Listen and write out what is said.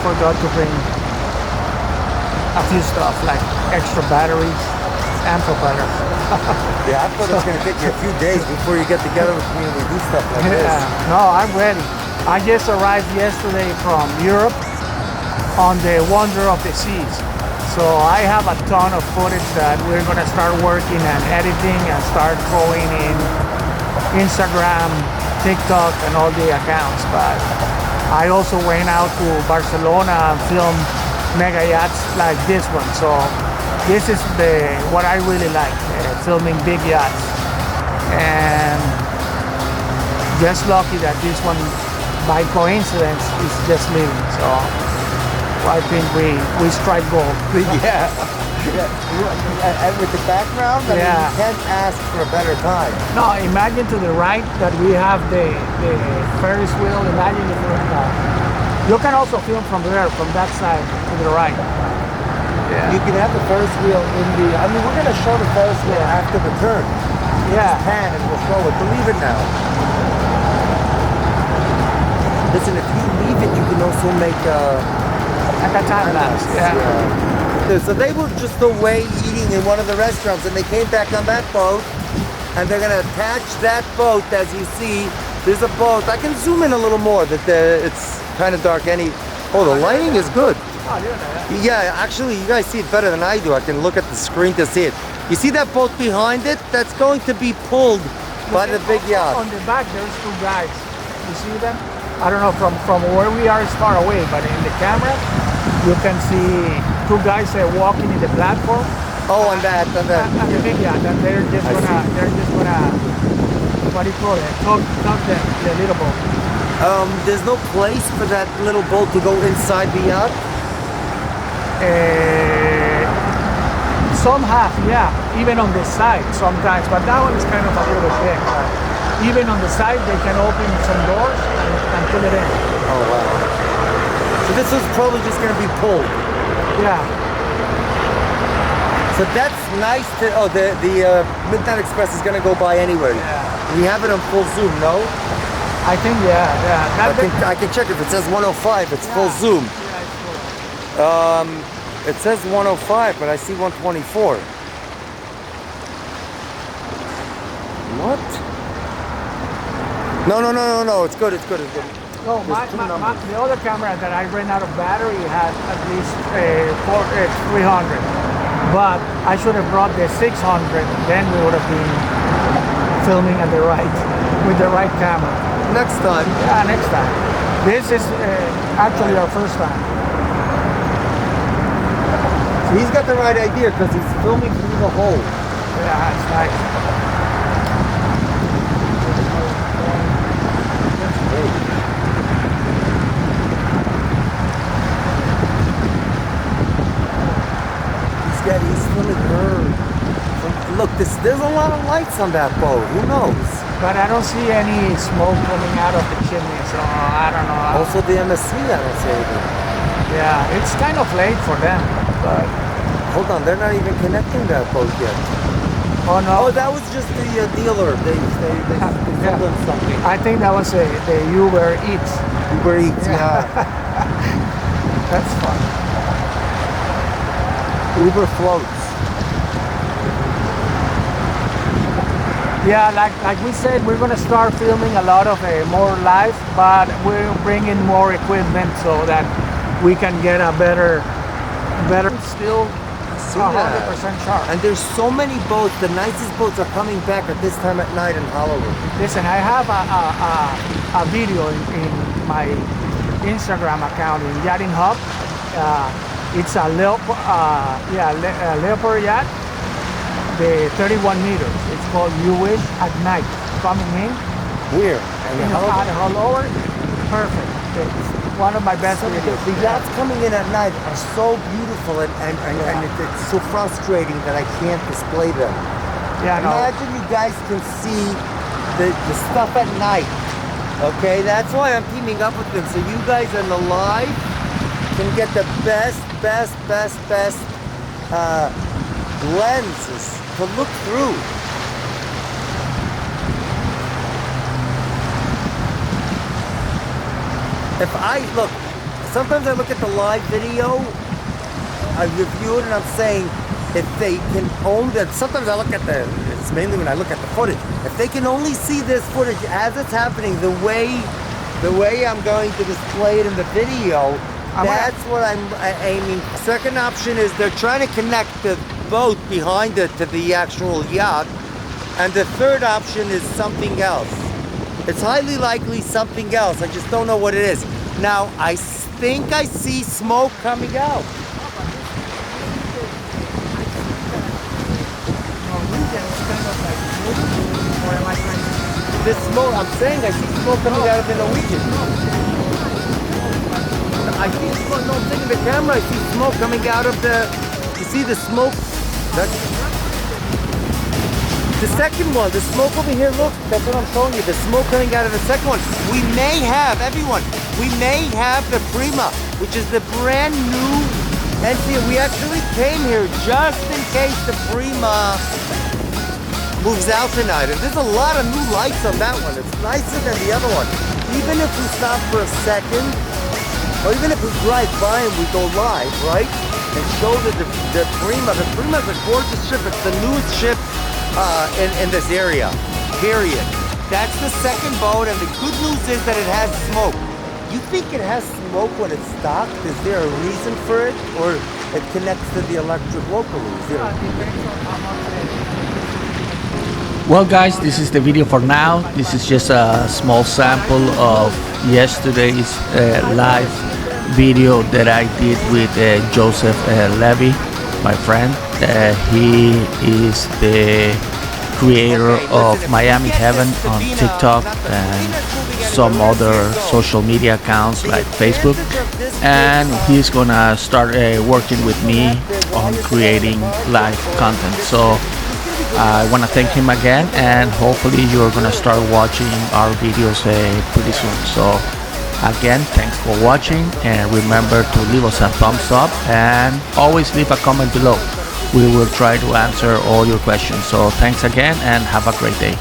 forgot to bring a few stuff like extra batteries and propellers. Yeah, I thought it was gonna take you a few days before you get together with me and we do stuff like this. No, I'm ready. I just arrived yesterday from Europe on the Wonder of the Seas. So I have a ton of footage that we're gonna start working and editing and start going in Instagram, TikTok, and all the accounts. But I also went out to Barcelona and filmed mega yachts like this one. So this is what I really like, filming big yachts. And just lucky that this one, by coincidence, is just leaving. So I think we strike gold. Yeah. And with the background, I mean, you can't ask for a better time. No, imagine to the right that we have the Ferris wheel. Imagine if you can also film from there, from that side to the right. Yeah. You can have the Ferris wheel in the, I mean, we're going to show the Ferris wheel after the turn. Yeah. Pan and we'll show it. Believe it now. Listen, if you leave it, you can also make at that time lapse. Yeah. So they were just away eating in one of the restaurants and they came back on that boat and they're going to attach that boat. As you see, there's a boat. I can zoom in a little more that it's kind of dark. Oh, the lighting is good. Yeah, actually, you guys see it better than I do. I can look at the screen to see it. You see that boat behind it? That's going to be pulled by the big yacht. On the back, there's two guys. You see them? I don't know, from where we are, it's far away, but in the camera, you can see two guys walking in the platform. Oh, on that. And the big yacht, and they're just gonna, what do you call it? Tug the little boat. There's no place for that little boat to go inside the yacht? Some have, yeah, even on the side sometimes, but that one is kind of a little bit big. Even on the side, they can open some doors and pull it in. Oh, wow. So this is probably just going to be pulled. Yeah. So that's nice to, the Midnight Express is going to go by anyway. Yeah. We have it on full zoom, no? I think, yeah. I can check if it says 105, it's full zoom. Yeah, it's full. It says 105, but I see 124. What? No, it's good. No, the other camera that I ran out of battery had at least 300. But I should have brought the 600, then we would have been filming at with the right camera. Next time. Yeah, next time. This is actually our first time. So he's got the right idea because he's filming through the hole. Yeah, it's nice. He's filming her. Look, there's a lot of lights on that boat. Who knows? But I don't see any smoke coming out of the chimney, so I don't know. Also the MSC, I don't see anything. Yeah, it's kind of late for them, but... Hold on, they're not even connecting that boat yet. Oh, no. Oh, that was just the dealer. They sold them something. I think that was the Uber Eats. Uber Eats, yeah. That's fun. Uber floats. Yeah, like we said, we're going to start filming a lot of more live, but we're bringing more equipment so that we can get a better still 100% sharp. And there's so many boats. The nicest boats are coming back at this time at night in Haulover. Listen, I have a video in my Instagram account in Yachting Hub. It's a Leopard yacht, the 31 meters. It's called You Wish at Night. Coming in. Where? In Haulover. Perfect. It's one of my best videos. The yachts coming in at night are so beautiful and it's so frustrating that I can't display them. Yeah, Imagine you guys can see the stuff at night. Okay, that's why I'm teaming up with them. So you guys in the live can get the best lenses to look through. If I look, sometimes I look at the live video, I review it, and I'm saying if they can own that. Sometimes I look at it's mainly when I look at the footage. If they can only see this footage as it's happening, the way I'm going to display it in the video, that's what I'm aiming. Second option is they're trying to connect the boat behind it to the actual yacht. And the third option is something else. It's highly likely something else. I just don't know what it is. Now, I think I see smoke coming out. The smoke, I'm saying I see smoke coming out of the Norwegian. I see smoke, no, I'm saying in the camera, I see smoke coming out of the, you see the smoke? That's the second one, the smoke over here, look, that's what I'm showing you, the smoke coming out of the second one. We may have, everyone, we may have the Prima, which is the brand new NC. We actually came here just in case the Prima moves out tonight. And there's a lot of new lights on that one. It's nicer than the other one. Even if we stop for a second, or even if we drive by and we go live, right? And show the Prima. The Prima is a gorgeous ship. It's the newest ship in this area, period. That's the second boat, and the good news is that it has smoke. You think it has smoke when it's stocked? Is there a reason for it? Or it connects to the electric locally? Is there Well guys, this is the video for now. This is just a small sample of yesterday's live video that I did with Joseph Levy, my friend. He is the creator of Miami Heaven on TikTok and some other social media accounts like Facebook, and he's gonna start working with me on creating live content. So I want to thank him again, and hopefully you're gonna start watching our videos pretty soon. So again, thanks for watching, and remember to leave us a thumbs up and always leave a comment below. We will try to answer all your questions. So thanks again and have a great day.